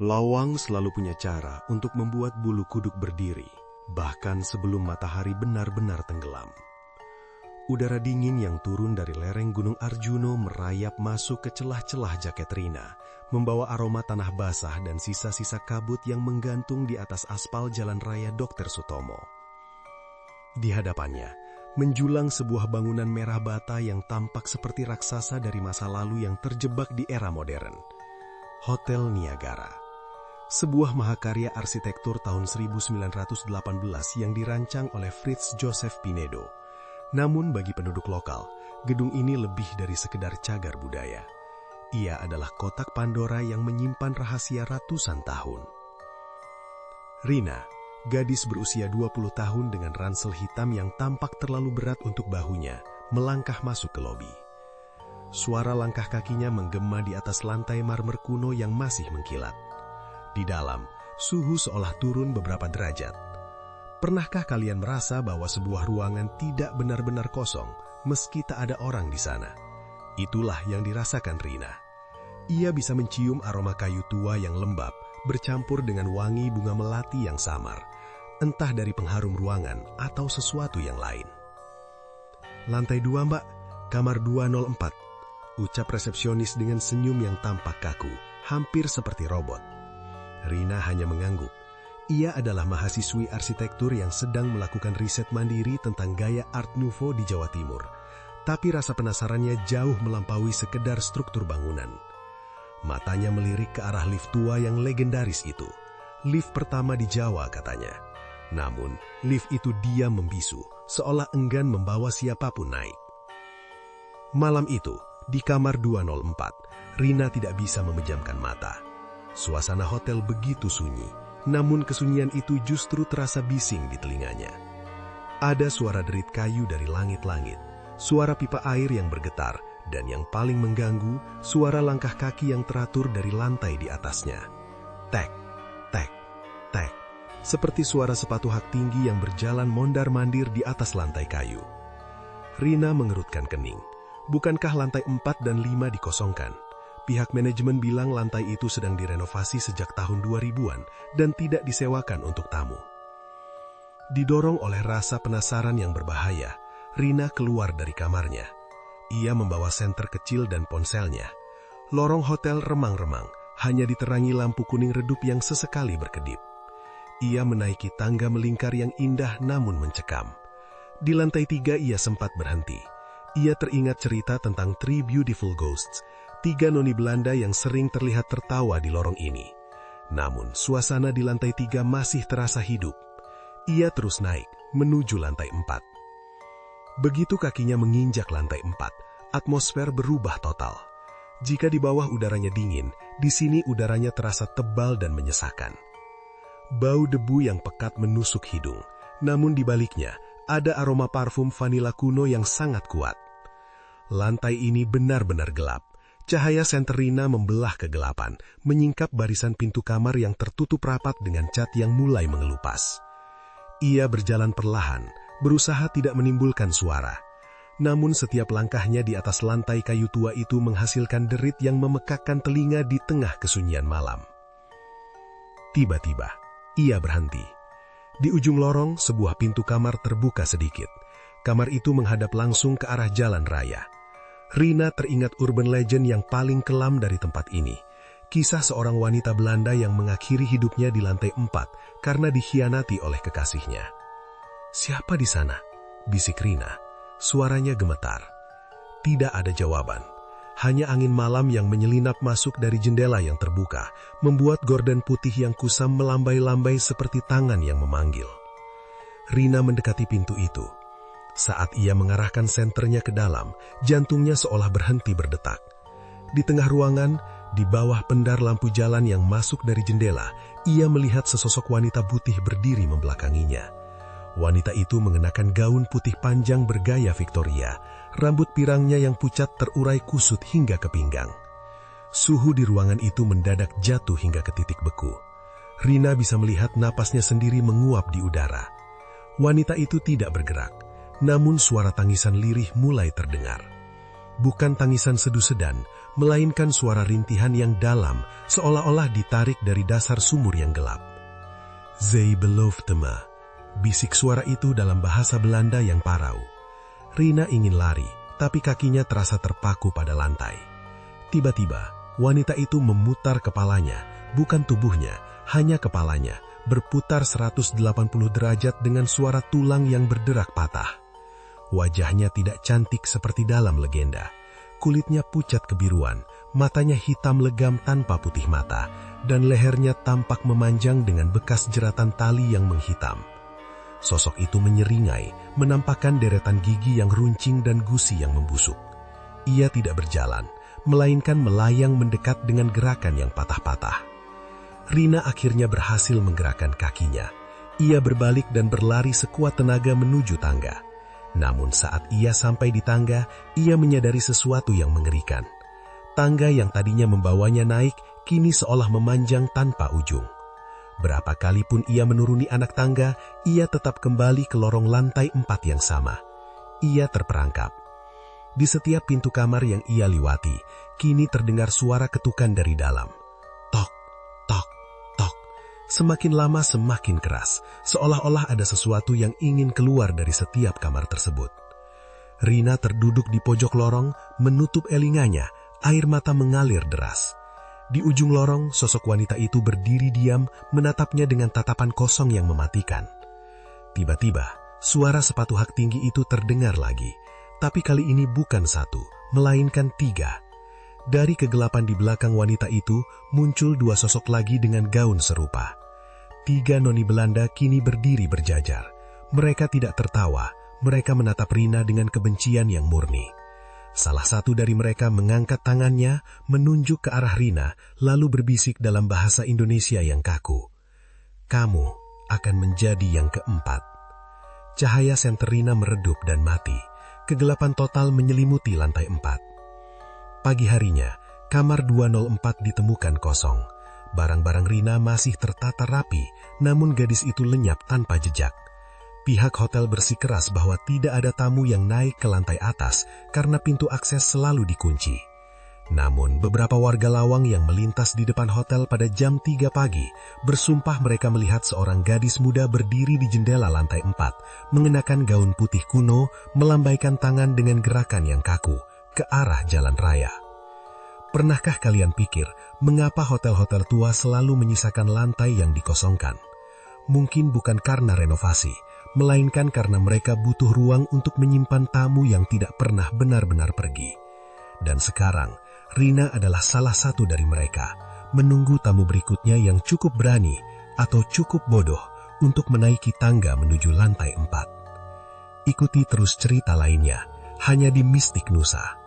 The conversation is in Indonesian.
Lawang selalu punya cara untuk membuat bulu kuduk berdiri, bahkan sebelum matahari benar-benar tenggelam. Udara dingin yang turun dari lereng Gunung Arjuno merayap masuk ke celah-celah jaket Rina, membawa aroma tanah basah dan sisa-sisa kabut yang menggantung di atas aspal jalan raya Dr. Sutomo. Di hadapannya, menjulang sebuah bangunan merah bata yang tampak seperti raksasa dari masa lalu yang terjebak di era modern. Hotel Niagara. Sebuah mahakarya arsitektur tahun 1918 yang dirancang oleh Fritz Joseph Pinedo. Namun bagi penduduk lokal, gedung ini lebih dari sekedar cagar budaya. Ia adalah kotak Pandora yang menyimpan rahasia ratusan tahun. Rina, gadis berusia 20 tahun dengan ransel hitam yang tampak terlalu berat untuk bahunya, melangkah masuk ke lobi. Suara langkah kakinya menggema di atas lantai marmer kuno yang masih mengkilat. Di dalam, suhu seolah turun beberapa derajat. Pernahkah kalian merasa bahwa sebuah ruangan tidak benar-benar kosong, meski tak ada orang di sana? Itulah yang dirasakan Rina. Ia bisa mencium aroma kayu tua yang lembab, bercampur dengan wangi bunga melati yang samar, entah dari pengharum ruangan atau sesuatu yang lain. Lantai 2, Mbak, kamar 204, ucap resepsionis dengan senyum yang tampak kaku, hampir seperti robot. Rina hanya mengangguk. Ia adalah mahasiswi arsitektur yang sedang melakukan riset mandiri tentang gaya Art Nouveau di Jawa Timur. Tapi rasa penasarannya jauh melampaui sekedar struktur bangunan. Matanya melirik ke arah lift tua yang legendaris itu. Lift pertama di Jawa katanya. Namun, lift itu diam membisu, seolah enggan membawa siapapun naik. Malam itu, di kamar 204, Rina tidak bisa memejamkan mata. Suasana hotel begitu sunyi, namun kesunyian itu justru terasa bising di telinganya. Ada suara derit kayu dari langit-langit, suara pipa air yang bergetar, dan yang paling mengganggu, suara langkah kaki yang teratur dari lantai di atasnya. Tek, tek, tek, seperti suara sepatu hak tinggi yang berjalan mondar-mandir di atas lantai kayu. Rina mengerutkan kening. Bukankah lantai 4 dan 5 dikosongkan? Pihak manajemen bilang lantai itu sedang direnovasi sejak tahun 2000-an dan tidak disewakan untuk tamu. Didorong oleh rasa penasaran yang berbahaya, Rina keluar dari kamarnya. Ia membawa senter kecil dan ponselnya. Lorong hotel remang-remang, hanya diterangi lampu kuning redup yang sesekali berkedip. Ia menaiki tangga melingkar yang indah namun mencekam. Di lantai 3 ia sempat berhenti. Ia teringat cerita tentang Three Beautiful Ghosts, 3 noni Belanda yang sering terlihat tertawa di lorong ini. Namun, suasana di lantai 3 masih terasa hidup. Ia terus naik, menuju lantai 4. Begitu kakinya menginjak lantai 4, atmosfer berubah total. Jika di bawah udaranya dingin, di sini udaranya terasa tebal dan menyesakan. Bau debu yang pekat menusuk hidung, namun di baliknya, ada aroma parfum vanila kuno yang sangat kuat. Lantai ini benar-benar gelap. Cahaya senter Rina membelah kegelapan, menyingkap barisan pintu kamar yang tertutup rapat dengan cat yang mulai mengelupas. Ia berjalan perlahan, berusaha tidak menimbulkan suara. Namun setiap langkahnya di atas lantai kayu tua itu menghasilkan derit yang memekakkan telinga di tengah kesunyian malam. Tiba-tiba, ia berhenti. Di ujung lorong, sebuah pintu kamar terbuka sedikit. Kamar itu menghadap langsung ke arah jalan raya. Rina teringat urban legend yang paling kelam dari tempat ini. Kisah seorang wanita Belanda yang mengakhiri hidupnya di lantai 4 karena dikhianati oleh kekasihnya. "Siapa di sana?" bisik Rina. Suaranya gemetar. Tidak ada jawaban. Hanya angin malam yang menyelinap masuk dari jendela yang terbuka, membuat gorden putih yang kusam melambai-lambai seperti tangan yang memanggil. Rina mendekati pintu itu. Saat ia mengarahkan senternya ke dalam, jantungnya seolah berhenti berdetak. Di tengah ruangan, di bawah pendar lampu jalan yang masuk dari jendela, ia melihat sesosok wanita putih berdiri membelakanginya. Wanita itu mengenakan gaun putih panjang bergaya Victoria, rambut pirangnya yang pucat terurai kusut hingga ke pinggang. Suhu di ruangan itu mendadak jatuh hingga ke titik beku. Rina bisa melihat napasnya sendiri menguap di udara. Wanita itu tidak bergerak. Namun suara tangisan lirih mulai terdengar. bukan tangisan sedu-sedan, melainkan suara rintihan yang dalam, seolah-olah ditarik dari dasar sumur yang gelap. Zij belofte me, bisik suara itu dalam bahasa Belanda yang parau. Rina ingin lari, tapi kakinya terasa terpaku pada lantai. Tiba-tiba, wanita itu memutar kepalanya, bukan tubuhnya, hanya kepalanya, berputar 180 derajat dengan suara tulang yang berderak patah. Wajahnya tidak cantik seperti dalam legenda. Kulitnya pucat kebiruan, matanya hitam legam tanpa putih mata, dan lehernya tampak memanjang dengan bekas jeratan tali yang menghitam. Sosok itu menyeringai, menampakkan deretan gigi yang runcing dan gusi yang membusuk. Ia tidak berjalan, melainkan melayang mendekat dengan gerakan yang patah-patah. Rina akhirnya berhasil menggerakkan kakinya. Ia berbalik dan berlari sekuat tenaga menuju tangga. Namun saat ia sampai di tangga, ia menyadari sesuatu yang mengerikan. Tangga yang tadinya membawanya naik, kini seolah memanjang tanpa ujung. Berapa kali pun ia menuruni anak tangga, ia tetap kembali ke lorong lantai 4 yang sama. Ia terperangkap. Di setiap pintu kamar yang ia liwati, kini terdengar suara ketukan dari dalam. Tok, tok, tok. Semakin lama semakin keras, seolah-olah ada sesuatu yang ingin keluar dari setiap kamar tersebut. Rina terduduk di pojok lorong, menutup elinganya, air mata mengalir deras. Di ujung lorong, sosok wanita itu berdiri diam, menatapnya dengan tatapan kosong yang mematikan. Tiba-tiba, suara sepatu hak tinggi itu terdengar lagi, tapi kali ini bukan 1, melainkan 3. Dari kegelapan di belakang wanita itu, muncul 2 sosok lagi dengan gaun serupa. 3 noni Belanda kini berdiri berjajar. Mereka tidak tertawa, mereka menatap Rina dengan kebencian yang murni. Salah satu dari mereka mengangkat tangannya, menunjuk ke arah Rina, lalu berbisik dalam bahasa Indonesia yang kaku. Kamu akan menjadi yang keempat. Cahaya senter Rina meredup dan mati. Kegelapan total menyelimuti lantai 4. Pagi harinya, kamar 204 ditemukan kosong. Barang-barang Rina masih tertata rapi, namun gadis itu lenyap tanpa jejak. Pihak hotel bersikeras bahwa tidak ada tamu yang naik ke lantai atas karena pintu akses selalu dikunci. Namun, beberapa warga lawang yang melintas di depan hotel pada jam 3 pagi bersumpah mereka melihat seorang gadis muda berdiri di jendela lantai 4, mengenakan gaun putih kuno, melambaikan tangan dengan gerakan yang kaku ke arah jalan raya. Pernahkah kalian pikir mengapa hotel-hotel tua selalu menyisakan lantai yang dikosongkan? Mungkin bukan karena renovasi, melainkan karena mereka butuh ruang untuk menyimpan tamu yang tidak pernah benar-benar pergi. Dan sekarang, Rina adalah salah satu dari mereka, menunggu tamu berikutnya yang cukup berani atau cukup bodoh untuk menaiki tangga menuju lantai 4. Ikuti terus cerita lainnya, hanya di Mistik Nusa.